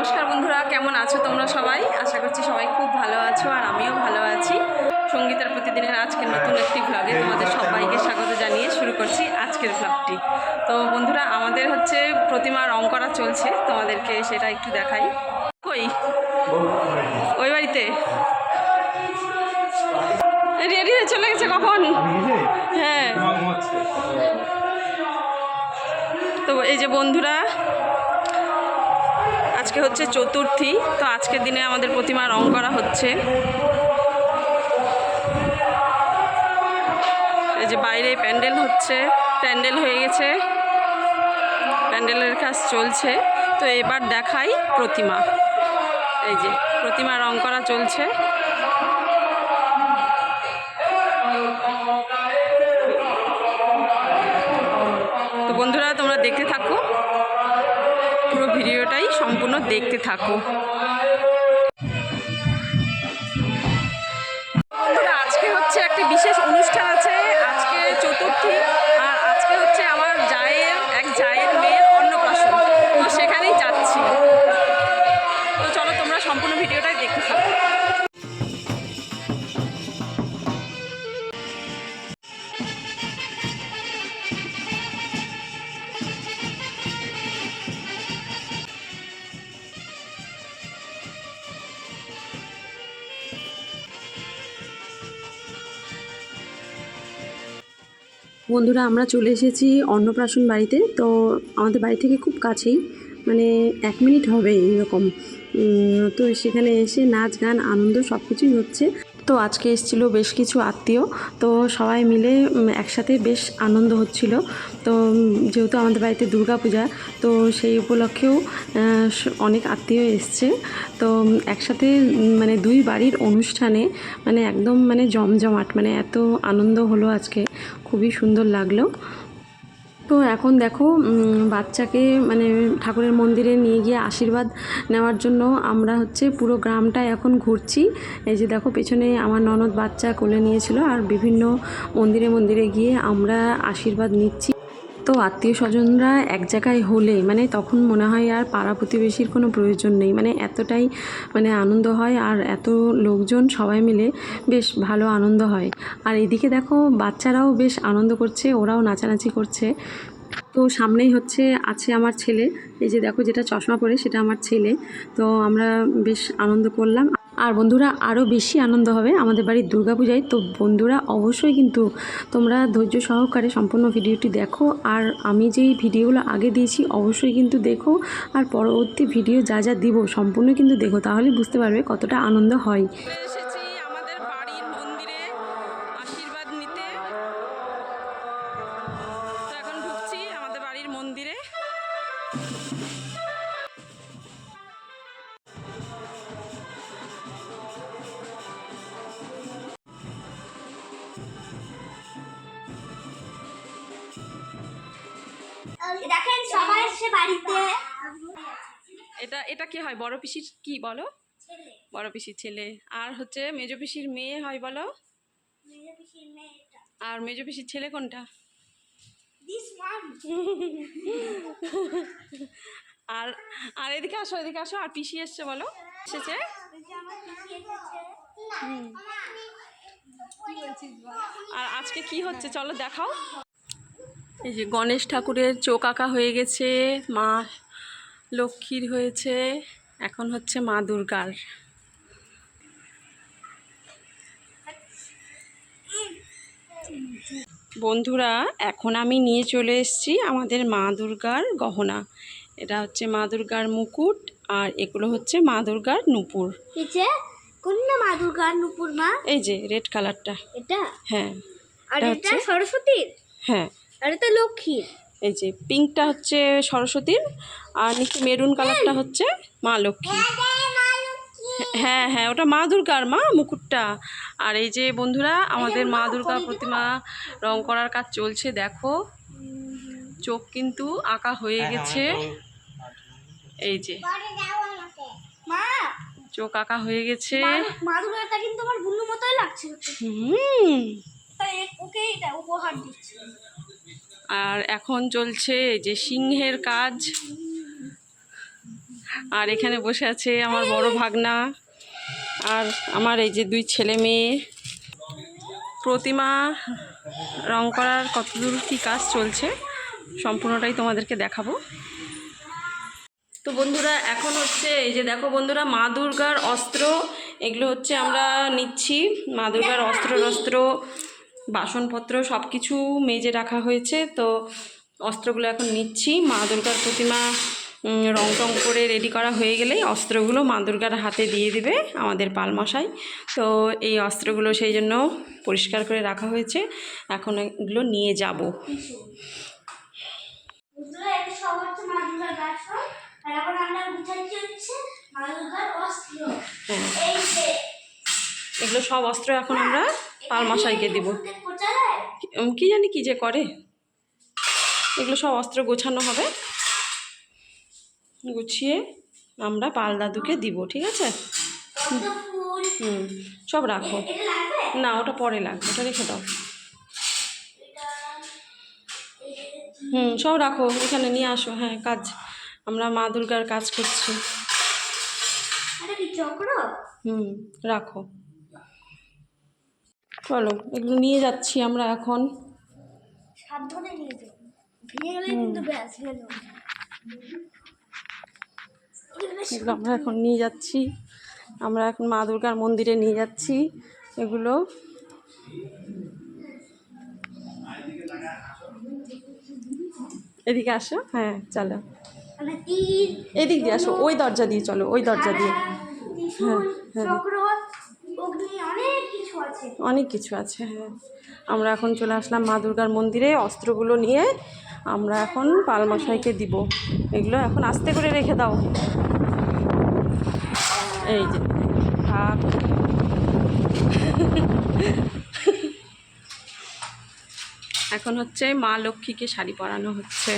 নমস্কার বন্ধুরা, কেমন আছো তোমরা সবাই? আশা করছি সবাই খুব ভালো আছো আর আমিও ভালো আছি। সঙ্গীতার প্রতিদিনের আজকের নতুন একটি ভ্লগে তোমাদের সবাইকে স্বাগত জানিয়ে শুরু করছি আজকের ভ্লগটি। তো বন্ধুরা, আমাদের হচ্ছে প্রতিমা রং করা চলছে, তোমাদেরকে সেটা একটু দেখাই। কই ওই বাড়িতে রেডি হয়ে চলে গেছে কখন? হ্যাঁ, তো এই যে বন্ধুরা, আজকে হচ্ছে চতুর্থী। তো আজকের দিনে আমাদের প্রতিমা রং করা হচ্ছে। এই যে বাইরে প্যান্ডেল হচ্ছে, প্যান্ডেল হয়ে গেছে, প্যান্ডেলের কাজ চলছে। তো এবার দেখাই প্রতিমা। এই যে প্রতিমা রং করা চলছে। তো বন্ধুরা, তোমরা দেখতে থাকো, পুরো ভিডিওটাই সম্পূর্ণ দেখতে থাকো। বন্ধুরা, আজকে হচ্ছে একটি বিশেষ অনুষ্ঠান আছে। আজকে চতুর্থী, আর আজকে হচ্ছে আমার এক জায়ের মেয়ের অন্নপ্রাশন। তো সেখানেই যাচ্ছি। তো চলো, তোমরা সম্পূর্ণ ভিডিওটাই দেখতে থাকো। বন্ধুরা, আমরা চলে এসেছি অন্নপ্রাশন বাড়িতে। তো আমাদের বাড়ি থেকে খুব কাছেই, মানে 1 মিনিট হবে এইরকম। তো সেখানে এসে নাচ গান আনন্দ সব কিছুই হচ্ছে। তো আজকে এসেছিলো বেশ কিছু আত্মীয়, তো সবাই মিলে একসাথে বেশ আনন্দ হচ্ছিল। তো যেহেতু আমাদের বাড়িতে দুর্গাপূজা, তো সেই উপলক্ষেও অনেক আত্মীয় এসছে। তো একসাথে মানে 2 বাড়ির অনুষ্ঠানে মানে একদম মানে জমজমাট, মানে এত আনন্দ হলো আজকে, খুবই সুন্দর লাগলো। তো এখন দেখো, বাচ্চাকে মানে ঠাকুরের মন্দিরে নিয়ে গিয়ে আশীর্বাদ নেওয়ার জন্য আমরা হচ্ছে পুরো গ্রামটা এখন ঘুরছি। এই যে দেখো, পেছনে আমার ননদ বাচ্চা কোলে নিয়েছিল, আর বিভিন্ন মন্দিরে মন্দিরে গিয়ে আমরা আশীর্বাদ নিচ্ছি। তো আত্মীয় স্বজনরা এক জায়গায় হলে মানে তখন মনে হয় আর পাড়া প্রতিবেশীর কোনো প্রয়োজন নেই, মানে এতটাই মানে আনন্দ হয়, আর এত লোকজন সবাই মিলে বেশ ভালো আনন্দ হয়। আর এদিকে দেখো, বাচ্চারাও বেশ আনন্দ করছে, ওরাও নাচানাচি করছে। তো সামনেই হচ্ছে আছে আমার ছেলে, এই যে দেখো যেটা চশমা পরে সেটা আমার ছেলে। তো আমরা বেশ আনন্দ করলাম। আর বন্ধুরা, আরও বেশি আনন্দ হবে আমাদের বাড়ির দুর্গাপূজায়। তো বন্ধুরা, অবশ্যই কিন্তু তোমরা ধৈর্য সহকারে সম্পূর্ণ ভিডিওটি দেখো, আর আমি যেই ভিডিওগুলো আগে দিয়েছি অবশ্যই কিন্তু দেখো, আর পরবর্তী ভিডিও যা যা দিব সম্পূর্ণ কিন্তু দেখো, তাহলে বুঝতে পারবে কতটা আনন্দ হয়। এসেছি আমাদের বাড়ির মন্দিরে আশীর্বাদ নিতে। তো এখন ঢুকছি আমাদের বাড়ির মন্দিরে। দেখেন সবাই এসে বাড়িতে। এটা এটা কি হয়? বড় পিসির কি বলো? বড় পিসির ছেলে। আর হচ্ছে মেজো পিসির মেয়ে হয় বলো? আর মেজো পিসির ছেলে কোনটা? আর আর এদিকে আসো, এদিকে আসো। আর পিসি এসছে বলো? এসেছে। আর আজকে কি হচ্ছে চলো দেখাও। এই যে গণেশ ঠাকুরের চোখ আঁকা হয়ে গেছে, মা লক্ষ্মীর হয়েছে, এখন হচ্ছে মা দুর্গার। বন্ধুরা, এখন আমি নিয়ে চলে এসেছি আমাদের মা দুর্গার গহনা। এটা হচ্ছে মা দুর্গার মুকুট, আর এগুলো হচ্ছে মা দুর্গার নূপুর। কোনটা মা দুর্গার নূপুর মা? এই যে রেড কালারটা, এটা? হ্যাঁ। আর এটা সরস্বতীর? হ্যাঁ। আর এটা লক্ষ্মীর? এই যে পিঙ্কটা হচ্ছে সরস্বতীর, আর নিচে মেরুন কালারটা হচ্ছে মা লক্ষ্মী। হ্যাঁ হ্যাঁ, ওটা মা দুর্গার মা মুকুটটা। আর এই যে বন্ধুরা, আমাদের মা দুর্গা প্রতিমা রং করার কাজ চলছে। দেখো, চোখ কিন্তু আঁকা হয়ে গেছে। এই যে চোখ আঁকা হয়ে গেছে। মা দুর্গাটা কিন্তু আমার বুনু মতোই লাগছে। তাই ওকে এটা উপহার দিচ্ছি। আর এখন চলছে এই যে সিংহের কাজ। আর এখানে বসে আছে আমার বড় ভাগনা আর আমার এই যে 2 ছেলে মেয়ে। প্রতিমা রং করার কতদূর কী কাজ চলছে সম্পূর্ণটাই তোমাদেরকে দেখাবো। তো বন্ধুরা এখন হচ্ছে এই যে দেখো বন্ধুরা, মা দুর্গার অস্ত্র এগুলো হচ্ছে আমরা নিচ্ছি। মা দুর্গার অস্ত্র বাসনপত্র সব কিছু মেজে রাখা হয়েছে, তো অস্ত্রগুলো এখন নিচ্ছি। মা দুর্গার প্রতিমা রং টং করে রেডি করা হয়ে গেলেই অস্ত্রগুলো মা দুর্গার হাতে দিয়ে দিবে আমাদের পালমশাই। তো এই অস্ত্রগুলো সেই জন্য পরিষ্কার করে রাখা হয়েছে, এখন এগুলো নিয়ে যাব। বন্ধুরা, এটা সব হচ্ছে মা দুর্গার বাসন, আর এখন আমরা গুছাচ্ছি হচ্ছে মা দুর্গার অস্ত্র। এই যে এগুলো সব অস্ত্র এখন আমরা পালমশাইকে দিব। কোচা দেয়। কি জানি কি যে করে, এগুলো সব অস্ত্র গোছানো হবে, গুছিয়ে আমরা পাল দাদুকে দিব, ঠিক আছে? পদ্ম ফুল সব রাখো। এটা লাগবে। না, ওটা পরে লাগবে, ওটা রেখে দাও। এটা এই যে সব রাখো, এখানে নিয়ে আসো। হ্যাঁ, কাজ আমরা মা দুর্গার কাজ করছি। এটা কি চক্র? রাখো, চলো এগুলো নিয়ে যাচ্ছি আমরা এখন। সাবধানে নিয়ে যাও, ভেঙে গেলে কিন্তু ব্যাস গেল। এগুলো আমরা এখন নিয়ে যাচ্ছি, আমরা এখন মা দুর্গার মন্দিরে নিয়ে যাচ্ছি এগুলো। এদিকে আসো, হ্যাঁ চলো মানে তীর, এদিক দিয়ে আসো, ওই দরজা দিয়ে চলো, ওই দরজা দিয়ে। ত্রিশূল, হ্যাঁ। চক্র, অগ্নি, অনেক কিছু আছে। অনেক কিছু আছে। হ্যাঁ, আমরা এখন চলে আসলাম মা দুর্গার মন্দিরে, অস্ত্রগুলো নিয়ে আমরা এখন পালমশাইকে দিব। এগুলো এখন আস্তে করে রেখে দাও। এই যে থাক। এখন হচ্ছে মা লক্ষ্মীকে শাড়ি পরানো হচ্ছে।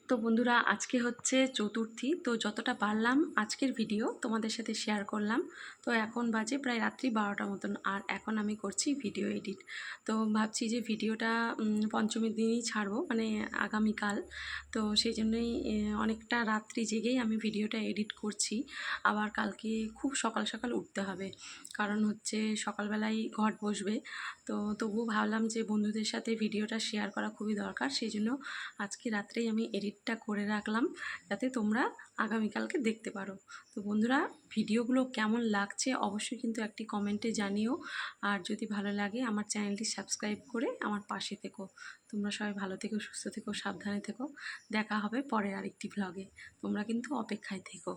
তো বন্ধুরা, আজকে হচ্ছে চতুর্থী, তো যতটা পারলাম আজকের ভিডিও তোমাদের সাথে শেয়ার করলাম। তো এখন বাজে প্রায় রাত্রি 12টা মতন, আর এখন আমি করছি ভিডিও এডিট। তো ভাবছি যে ভিডিওটা পঞ্চমীর দিনই ছাড়বো, মানে আগামীকাল। তো সেই জন্যই অনেকটা রাত্রি জেগেই আমি ভিডিওটা এডিট করছি। আবার কালকে খুব সকাল সকাল উঠতে হবে, কারণ হচ্ছে সকালবেলায় ঘট বসবে। তো তবুও ভাবলাম যে বন্ধুদের সাথে ভিডিওটা শেয়ার করা খুবই দরকার, সেই জন্য আজকে রাত্রেই আমি এডিটটা করে রাখলাম, যাতে তোমরা আগামীকালকে দেখতে পারো। তো বন্ধুরা, ভিডিওগুলো কেমন লাগছে অবশ্যই কিন্তু একটি কমেন্টে জানিও, আর যদি ভালো লাগে আমার চ্যানেলটি সাবস্ক্রাইব করে আমার পাশে থেকো। তোমরা সবাই ভালো থেকো, সুস্থ থেকো, সাবধানে থেকো। দেখা হবে পরের আরেকটি ভ্লগে, তোমরা কিন্তু অপেক্ষায় থেকো।